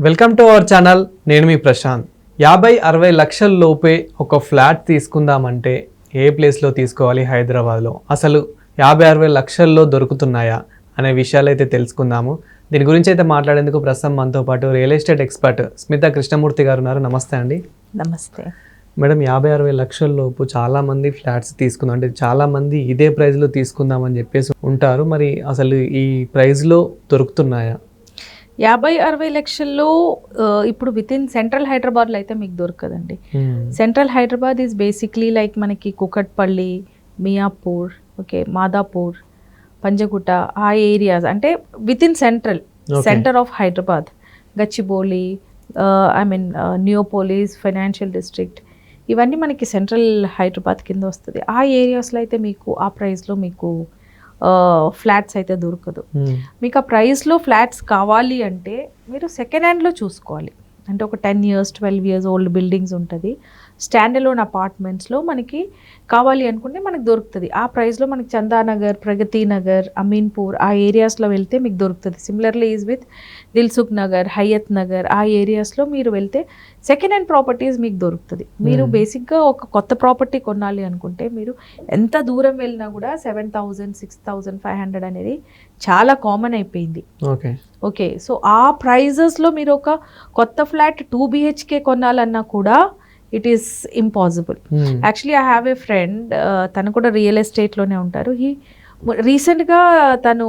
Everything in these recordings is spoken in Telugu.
Welcome to our channel. నేను మీ ప్రశాంత్. 50-60 లక్షల లోపే ఒక ఫ్లాట్ తీసుకుందామంటే ఏ ప్లేస్లో తీసుకోవాలి హైదరాబాద్లో? అసలు 50-60 లక్షల్లో దొరుకుతున్నాయా అనే విషయాలు అయితే తెలుసుకుందాము. దీని గురించి అయితే మాట్లాడేందుకు ప్రస్తుతం మనతో పాటు real estate expert Smitha Krishnamurthy గారు ఉన్నారు. నమస్తే అండి. నమస్తే మేడం, 50-60 లక్షల లోపు చాలామంది ఫ్లాట్స్ తీసుకుందాం అంటే చాలామంది ఇదే ప్రైస్లో తీసుకుందామని చెప్పేసి ఉంటారు. మరి అసలు ఈ ప్రైస్లో దొరుకుతున్నాయా? 50-60 లక్షల్లో ఇప్పుడు విత్ ఇన్ సెంట్రల్ హైదరాబాద్లో అయితే మీకు దొరకదండి. Central Hyderabad is basically like మనకి కుకట్పల్లి, మియాపూర్, ఓకే, మాదాపూర్, పంజగుట్ట, ఆ ఏరియాస్ అంటే with in centre of Hyderabad, Gachibowli, Neopolis, financial district, ఇవన్నీ మనకి సెంట్రల్ హైదరాబాద్ కింద వస్తుంది. ఆ ఏరియాస్లో అయితే మీకు ఆ ప్రైస్లో మీకు ఫ్లాట్స్ అయితే దొరకదు. మీకు ఆ ప్రైస్లో ఫ్లాట్స్ కావాలి అంటే మీరు సెకండ్ హ్యాండ్లో చూసుకోవాలి. అంటే ఒక 10 years 12 years ఓల్డ్ బిల్డింగ్స్ ఉంటుంది, స్టాండ్ అలోన్ అపార్ట్మెంట్స్లో మనకి కావాలి అనుకుంటే మనకు దొరుకుతుంది. ఆ ప్రైస్లో మనకి చందానగర్, ప్రగతి నగర్, అమీన్పూర్ ఆ ఏరియాస్లో వెళ్తే మీకు దొరుకుతుంది. Similarly is with Dilsukhnagar, Hayathnagar ఆ ఏరియాస్లో మీరు వెళ్తే సెకండ్ హ్యాండ్ ప్రాపర్టీస్ మీకు దొరుకుతుంది. మీరు బేసిక్గా ఒక కొత్త ప్రాపర్టీ కొనాలి అనుకుంటే మీరు ఎంత దూరం వెళ్ళినా కూడా 7,000 6,500 అనేది చాలా కామన్ అయిపోయింది. ఓకే, సో ఆ ప్రైజెస్లో మీరు ఒక కొత్త ఫ్లాట్ 2 BHK కొనాలన్నా కూడా it is impossible. Actually I have a friend, తను కూడా రియల్ ఎస్టేట్లోనే ఉంటారు. రీసెంట్గా తను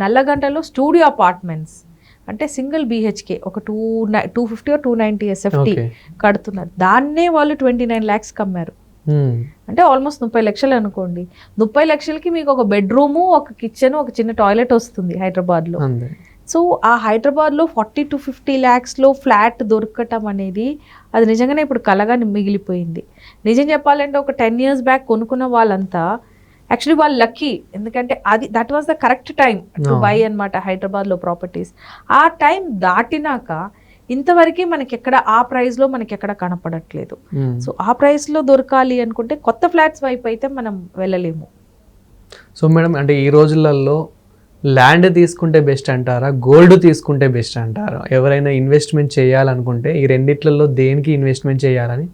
నల్లగంటలో స్టూడియో అపార్ట్మెంట్స్ అంటే సింగిల్ BHK ఒక 250 or 290 SFT కడుతున్నారు. దాన్నే వాళ్ళు 29 lakhs అమ్మారు. అంటే ఆల్మోస్ట్ 30 లక్షలు అనుకోండి. 30 లక్షలకి మీకు ఒక బెడ్రూము, ఒక కిచెన్, ఒక చిన్న టాయిలెట్ వస్తుంది హైదరాబాద్లో. సో ఆ హైదరాబాద్లో 40 to 50 lakhsలో ఫ్లాట్ దొరకటం అనేది అది నిజంగానే ఇప్పుడు కలగా మిగిలిపోయింది. నిజం చెప్పాలంటే ఒక 10 years బ్యాక్ కొనుక్కున్న వాళ్ళంతా యాక్చువల్లీ వాళ్ళు లక్కీ, ఎందుకంటే that was the correct time to buy అనమాట హైదరాబాద్లో ప్రాపర్టీస్. ఆ టైం దాటినాక ఇంతవరకు మనకి ఎక్కడ ఆ ప్రైస్లో మనకి ఎక్కడ కనపడట్లేదు. సో ఆ ప్రైస్లో దొరకాలి అనుకుంటే కొత్త ఫ్లాట్స్ వైపు అయితే మనం వెళ్ళలేము. సో మేడం, అంటే ఈ రోజులలో ల్యాండ్ తీసుకుంటే బెస్ట్ అంటారా, గోల్డ్ తీసుకుంటే బెస్ట్ అంటారా? ఎవరైనా ఇన్వెస్ట్మెంట్ చేయాలనుకుంటే ఈ రెండిట్లలో దేనికి ఇన్వెస్ట్మెంట్ చేయాలని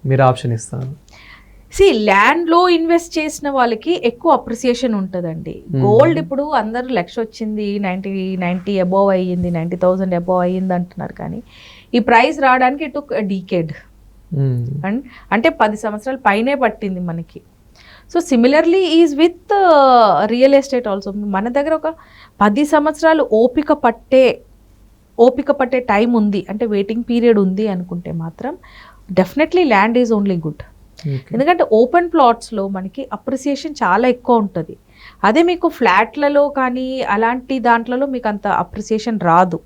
మీరు ఆప్షన్ ఇస్తారు? ల్యాండ్లో ఇన్వెస్ట్ చేసిన వాళ్ళకి ఎక్కువ అప్రిసియేషన్ ఉంటుందండి. గోల్డ్ ఇప్పుడు అందరూ 1,00,000 వచ్చింది, 90 అబోవ్ అయ్యింది, 90,000 అబోవ్ అయ్యింది అంటున్నారు. కానీ ఈ ప్రైస్ రావడానికి ఇటు డీకేడ్ అంటే 10 సంవత్సరాల పైనే పట్టింది మనకి. So similarly is with real estate also. మన దగ్గర ఒక 10 సంవత్సరాలు ఓపిక పట్టే టైం ఉంది అంటే వెయిటింగ్ పీరియడ్ ఉంది అనుకుంటే మాత్రం definitely land is only good. ఎందుకంటే ఓపెన్ ప్లాట్స్లో మనకి అప్రిసియేషన్ చాలా ఎక్కువ ఉంటుంది. అదే మీకు ఫ్లాట్లలో కానీ అలాంటి దాంట్లలో మీకు అంత అప్రిసియేషన్ రాదు.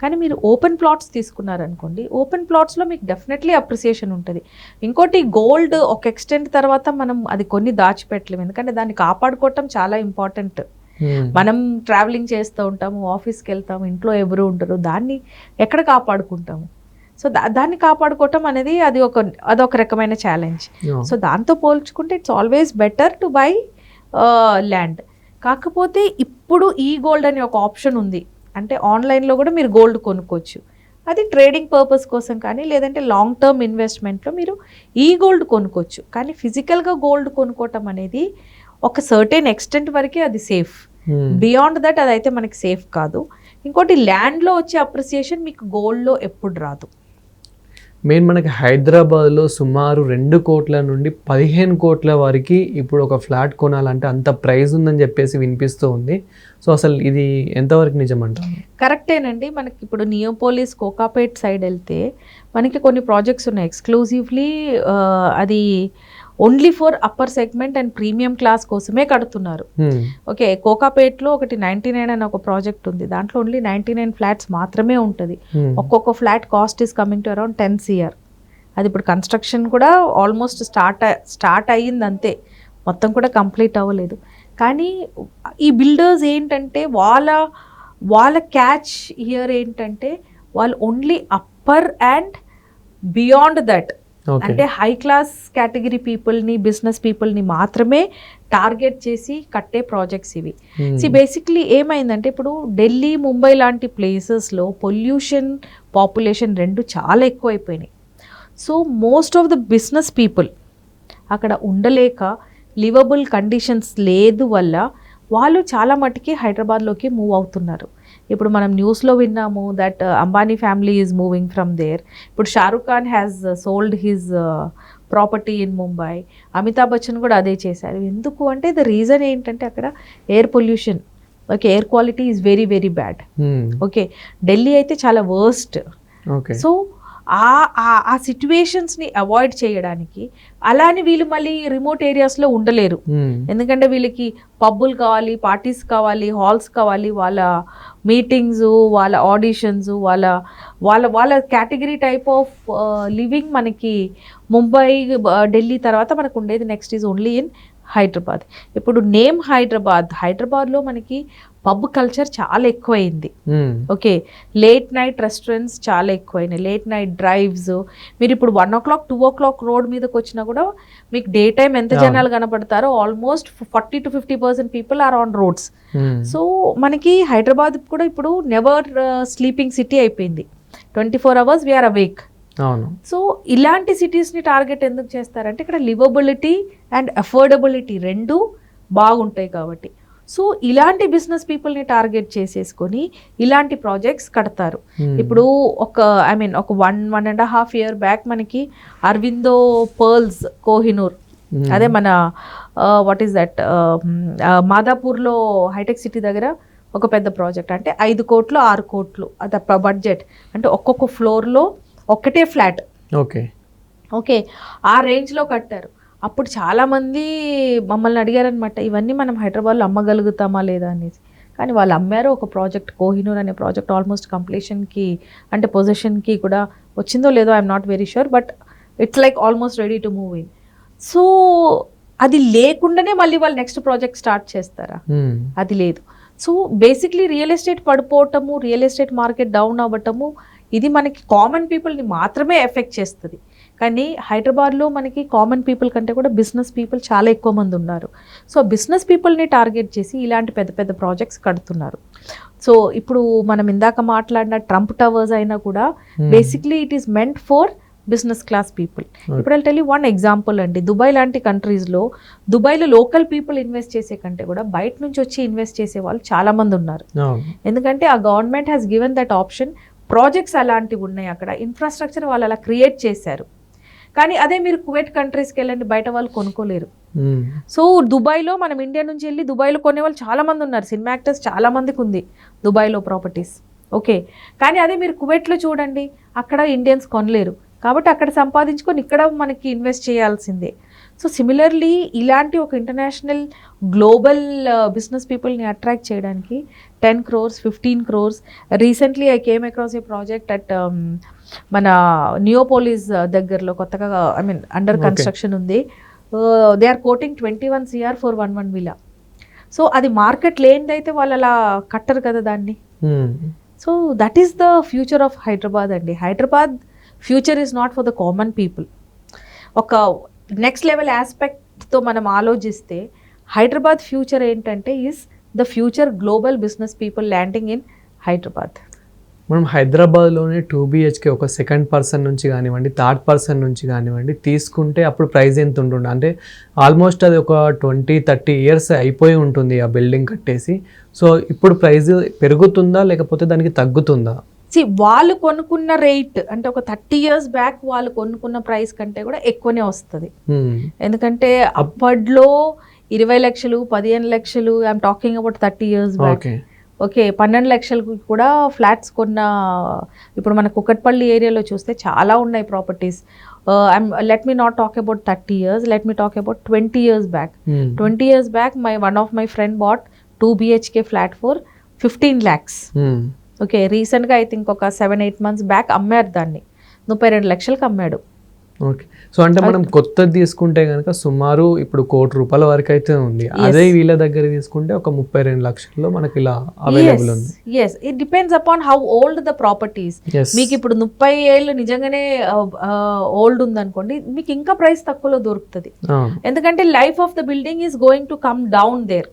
కానీ మీరు ఓపెన్ ప్లాట్స్ తీసుకున్నారనుకోండి, ఓపెన్ ప్లాట్స్లో మీకు డెఫినెట్లీ అప్రిసియేషన్ ఉంటుంది. ఇంకోటి గోల్డ్ ఒక ఎక్స్టెంట్ తర్వాత మనం అది కొన్ని దాచిపెట్టలేము, ఎందుకంటే దాన్ని కాపాడుకోవటం చాలా ఇంపార్టెంట్. మనం ట్రావెలింగ్ చేస్తూ ఉంటాము, ఆఫీస్కి వెళ్తాము, ఇంట్లో ఎవరు ఉంటారు, దాన్ని ఎక్కడ కాపాడుకుంటాము? సో దాన్ని కాపాడుకోవటం అనేది అదొక రకమైన ఛాలెంజ్. సో దాంతో పోల్చుకుంటే it's always better to buy land. కాకపోతే ఇప్పుడు ఈ గోల్డ్ అనే ఒక ఆప్షన్ ఉంది. అంటే ఆన్లైన్లో కూడా మీరు గోల్డ్ కొనుక్కోవచ్చు. అది ట్రేడింగ్ పర్పస్ కోసం కానీ లేదంటే లాంగ్ టర్మ్ ఇన్వెస్ట్మెంట్లో మీరు ఈ గోల్డ్ కొనుక్కోవచ్చు. కానీ ఫిజికల్గా గోల్డ్ కొనుక్కోవటం అనేది ఒక సర్టెన్ ఎక్స్టెంట్ వరకే అది సేఫ్. బియాండ్ దట్ అదైతే మనకి సేఫ్ కాదు. ఇంకోటి ల్యాండ్లో వచ్చే అప్రిసియేషన్ మీకు గోల్డ్లో ఎప్పుడు రాదు. మెయిన్ మనకి హైదరాబాద్లో సుమారు 2 కోట్ల నుండి 15 కోట్ల వరకు ఇప్పుడు ఒక ఫ్లాట్ కొనాలంటే అంత ప్రైస్ ఉందని చెప్పేసి వినిపిస్తూ ఉంది. సో అసలు ఇది ఎంతవరకు నిజం అంటారు? కరెక్టేనండి. మనకి ఇప్పుడు నియోపోలిస్, కోకాపేట్ సైడ్ వెళ్తే మనకి కొన్ని ప్రాజెక్ట్స్ ఉన్నాయి ఎక్స్క్లూజివ్లీ అది only for upper segment and premium class కోసమే కడుతున్నారు. ఓకే, కోకాపేట్లో ఒకటి 99 అని ఒక ప్రాజెక్ట్ ఉంది. దాంట్లో ఓన్లీ 99 ఫ్లాట్స్ మాత్రమే ఉంటుంది. ఒక్కొక్క flat cost is coming to around 10 crore. అది ఇప్పుడు కన్స్ట్రక్షన్ కూడా ఆల్మోస్ట్ స్టార్ట్ అయ్యింది, అంతే, మొత్తం కూడా కంప్లీట్ అవ్వలేదు. కానీ ఈ బిల్డర్స్ ఏంటంటే వాళ్ళ క్యాచ్ హియర్ ఏంటంటే వాళ్ళు only upper and beyond that okay అంటే హై క్లాస్ కేటగిరీ పీపుల్ని, బిజినెస్ పీపుల్ని మాత్రమే టార్గెట్ చేసి కట్టే ప్రాజెక్ట్స్ ఇవి. బేసిక్లీ ఏమైందంటే ఇప్పుడు ఢిల్లీ, ముంబై లాంటి ప్లేసెస్లో పొల్యూషన్, పాపులేషన్ రెండు చాలా ఎక్కువైపోయినాయి. So most of the business people అక్కడ ఉండలేక, లివబుల్ కండిషన్స్ లేదు వల్ల వాళ్ళు చాలా మటుకి హైదరాబాద్లోకి మూవ్ అవుతున్నారు. ఇప్పుడు మనం న్యూస్లో విన్నాము that Ambani family is moving from there. ఇప్పుడు Shahrukh Khan has sold his property in Mumbai. Amitabh Bachchan కూడా అదే చేశారు. ఎందుకు అంటే ద రీజన్ ఏంటంటే అక్కడ air pollution, okay, air quality is very very bad. Okay, Delhi అయితే చాలా వర్స్ట్. సో ఆ సిచ్యువేషన్స్ని అవాయిడ్ చేయడానికి అలానే వీళ్ళు మళ్ళీ రిమోట్ ఏరియాస్లో ఉండలేరు. ఎందుకంటే వీళ్ళకి పబ్బులు కావాలి, పార్టీస్ కావాలి, హాల్స్ కావాలి, వాళ్ళ మీటింగ్స్, వాళ్ళ ఆడిషన్స్, వాళ్ళ వాళ్ళ వాళ్ళ కేటగిరీ టైప్ ఆఫ్ లివింగ్ మనకి ముంబై, ఢిల్లీ తర్వాత మనకు ఉండేది next is only in Hyderabad. ఇప్పుడు నేమ్ హైదరాబాద్లో మనకి పబ్ కల్చర్ చాలా ఎక్కువైంది. ఓకే, లేట్ నైట్ రెస్టారెంట్స్ చాలా ఎక్కువైనాయి, లేట్ నైట్ డ్రైవ్స్. మీరు ఇప్పుడు 1 o'clock 2 o'clock రోడ్ మీదకి వచ్చినా కూడా మీకు డే టైం ఎంత జనాలు కనపడతారో almost 40 to 50% people are on roads. So మనకి హైదరాబాద్ కూడా ఇప్పుడు నెవర్ స్లీపింగ్ సిటీ అయిపోయింది. 24 hours వీఆర్ అవేక్. సో ఇలాంటి సిటీస్ని టార్గెట్ ఎందుకు చేస్తారంటే ఇక్కడ లివబిలిటీ అండ్ అఫోర్డబిలిటీ రెండు బాగుంటాయి కాబట్టి. సో ఇలాంటి బిజినెస్ పీపుల్ని టార్గెట్ చేసేసుకొని ఇలాంటి ప్రాజెక్ట్స్ కడతారు. ఇప్పుడు ఒక 1.5 year బ్యాక్ మనకి అరవిందో పర్ల్స్ కోహినూర్, అదే మన వాట్ ఈస్ దట్ మాదాపూర్లో హైటెక్ సిటీ దగ్గర ఒక పెద్ద ప్రాజెక్ట్. అంటే 5 కోట్లు 6 కోట్లు అది బడ్జెట్. అంటే ఒక్కొక్క ఫ్లోర్లో ఒక్కటే ఫ్లాట్. ఓకే ఓకే, ఆ రేంజ్లో కట్టారు. అప్పుడు చాలామంది మమ్మల్ని అడిగారనమాట, ఇవన్నీ మనం హైదరాబాద్లో అమ్మగలుగుతామా లేదా అనేసి. కానీ వాళ్ళు అమ్మారు. ఒక ప్రాజెక్ట్ కోహినూర్ అనే ప్రాజెక్ట్ ఆల్మోస్ట్ కంప్లీషన్కి అంటే పొజిషన్కి కూడా వచ్చిందో లేదో I'm not very sure, but it's like almost ready to move in. So అది లేకుండానే మళ్ళీ వాళ్ళు నెక్స్ట్ ప్రాజెక్ట్ స్టార్ట్ చేస్తారా? అది లేదు. సో బేసిక్లీ రియల్ ఎస్టేట్ పడిపోవటము, రియల్ ఎస్టేట్ మార్కెట్ డౌన్ అవ్వటము, ఇది మనకి కామన్ పీపుల్ని మాత్రమే ఎఫెక్ట్ చేస్తుంది. కానీ హైదరాబాద్లో మనకి కామన్ పీపుల్ కంటే కూడా బిజినెస్ పీపుల్ చాలా ఎక్కువ మంది ఉన్నారు. సో బిజినెస్ పీపుల్ని టార్గెట్ చేసి ఇలాంటి పెద్ద పెద్ద ప్రాజెక్ట్స్ కడుతున్నారు. సో ఇప్పుడు మనం ఇందాక మాట్లాడిన ట్రంప్ టవర్స్ అయినా కూడా basically it is meant for business class people. ఇప్పుడు I'll tell you one example అండి. దుబాయ్ లాంటి కంట్రీస్లో దుబాయ్లో లోకల్ పీపుల్ ఇన్వెస్ట్ చేసే కంటే కూడా బయట నుంచి వచ్చి ఇన్వెస్ట్ చేసే వాళ్ళు చాలా మంది ఉన్నారు. ఎందుకంటే ఆ government has given that option. Projects అలాంటివి ఉన్నాయి, అక్కడ ఇన్ఫ్రాస్ట్రక్చర్ వాళ్ళు అలా క్రియేట్ చేశారు. కానీ అదే మీరు కువైట్ కంట్రీస్కి వెళ్ళండి, బయట వాళ్ళు కొనుక్కోలేరు. సో దుబాయ్లో మనం ఇండియా నుంచి వెళ్ళి దుబాయ్లో కొనే వాళ్ళు చాలా మంది ఉన్నారు. సినిమా యాక్టర్స్ చాలా మందికి ఉంది దుబాయ్లో ప్రాపర్టీస్. ఓకే, కానీ అదే మీరు కువైట్లో చూడండి, అక్కడ ఇండియన్స్ కొనలేరు. కాబట్టి అక్కడ సంపాదించుకొని ఇక్కడ మనకి ఇన్వెస్ట్ చేయాల్సిందే. సో సిమిలర్లీ ఇలాంటి ఒక ఇంటర్నేషనల్ గ్లోబల్ బిజినెస్ పీపుల్ని అట్రాక్ట్ చేయడానికి 10 crores 15 crores. Recently I came across a project at మన నియోపోలిస్ దగ్గరలో కొత్తగా అండర్ కన్స్ట్రక్షన్ ఉంది. They are quoting 21 CR for 1 villa. So అది మార్కెట్ లేనిదైతే వాళ్ళు అలా కట్టరు కదా దాన్ని. So that is the future of Hyderabad అండి. Hyderabad future is not for the common people. ఒక నెక్స్ట్ లెవెల్ ఆస్పెక్ట్తో మనం ఆలోచిస్తే హైదరాబాద్ ఫ్యూచర్ ఏంటంటే is the future global business people landing in Hyderabad. మనం హైదరాబాద్లోనే 2 BHK ఒక సెకండ్ పర్సన్ నుంచి కానివ్వండి, థర్డ్ పర్సన్ నుంచి కానివ్వండి తీసుకుంటే అప్పుడు ప్రైస్ ఎంత ఉంటుండే? అంటే ఆల్మోస్ట్ అది ఒక 20-30 years అయిపోయి ఉంటుంది ఆ బిల్డింగ్ కట్టేసి. సో ఇప్పుడు ప్రైస్ పెరుగుతుందా లేకపోతే దానికి తగ్గుతుందా? వాళ్ళు కొనుక్కున్న రేట్ అంటే ఒక 30 years బ్యాక్ వాళ్ళు కొనుక్కున్న ప్రైస్ కంటే కూడా ఎక్కువనే వస్తుంది. ఎందుకంటే అప్పట్లో 20 లక్షలు 15 లక్షలు, I'm talking about 30 years back. Okay, 12 లక్షలకు కూడా ఫ్లాట్స్ కొన్న. ఇప్పుడు మన కుకట్పల్లి ఏరియాలో చూస్తే చాలా ఉన్నాయి properties. Let me not talk about 30 years, let me talk about 20 years back. 20 years back one of my friend bought 2 BHK flat for 15 lakhs. Okay, రీసెంట్గా ఐ థింక్ ఒక 7-8 months బ్యాక్ అమ్మారు దాన్ని, 32 లక్షలకు అమ్మాడు. ఓకే. సో అంటే మనం కొత్తది తీసుకుంటే కనుక సుమారు ఇప్పుడు ₹1,00,00,000 వరకు అయితే ఉంది. అదే వీళ్ళ దగ్గర తీసుకుంటే ఒక 32 లక్షల్లో మనకి ఇలా అవైలబుల్ ఉంది. Yes it depends upon how old the properties. Yes. మీకు ఇప్పుడు 30 ఏళ్ళు నిజంగానే ఓల్డ్ ఉందనుకోండి, మీకు ఇంకా ప్రైస్ తక్కువలో దొరుకుతుంది. అవును. ఎందుకంటే life of the building is going to come down there.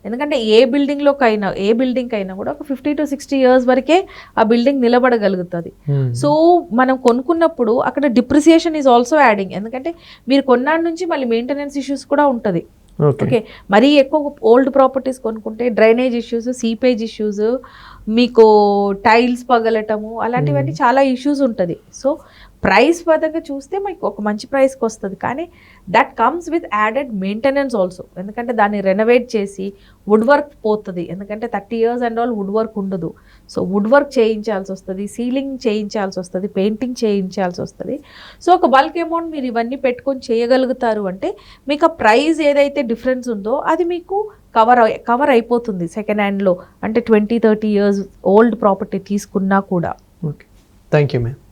ఎందుకంటే ఏ బిల్డింగ్ అయినా కూడా ఒక 50 to 60 ఇయర్స్ వరకే ఆ బిల్డింగ్ నిలబడగలుగుతుంది. సో మనం కొనుక్కున్నప్పుడు అక్కడ డిప్రిసియేషన్ ఈజ్ ఆల్సో యాడింగ్. ఎందుకంటే మీరు కొన్నాళ్ళ నుంచి మళ్ళీ మెయింటెనెన్స్ ఇష్యూస్ కూడా ఉంటుంది. ఓకే, మరీ ఎక్కువ ఓల్డ్ ప్రాపర్టీస్ కొనుక్కుంటే డ్రైనేజ్ ఇష్యూస్, సీపేజ్ ఇష్యూస్, మీకు టైల్స్ పగలటము, అలాంటివన్నీ చాలా ఇష్యూస్ ఉంటుంది. సో ప్రైస్ పరంగా చూస్తే మీకు ఒక మంచి ప్రైస్కి వస్తుంది, కానీ that comes with added maintenance also. ఎందుకంటే దాన్ని రెనోవేట్ చేసి వుడ్ వర్క్ పోతుంది. ఎందుకంటే 30 years and all wood work ఉండదు. సో వుడ్ వర్క్ చేయించాల్సి వస్తుంది, సీలింగ్ చేయించాల్సి వస్తుంది, పెయింటింగ్ చేయించాల్సి వస్తుంది. సో ఒక బల్క్ అమౌంట్ మీరు ఇవన్నీ పెట్టుకొని చేయగలుగుతారు అంటే మీకు ఆ ప్రైస్ ఏదైతే డిఫరెన్స్ ఉందో అది మీకు కవర్ అయిపోతుంది సెకండ్ హ్యాండ్లో. అంటే 20-30 years ఓల్డ్ ప్రాపర్టీ తీసుకున్నా కూడా. Okay, thank you ma'am.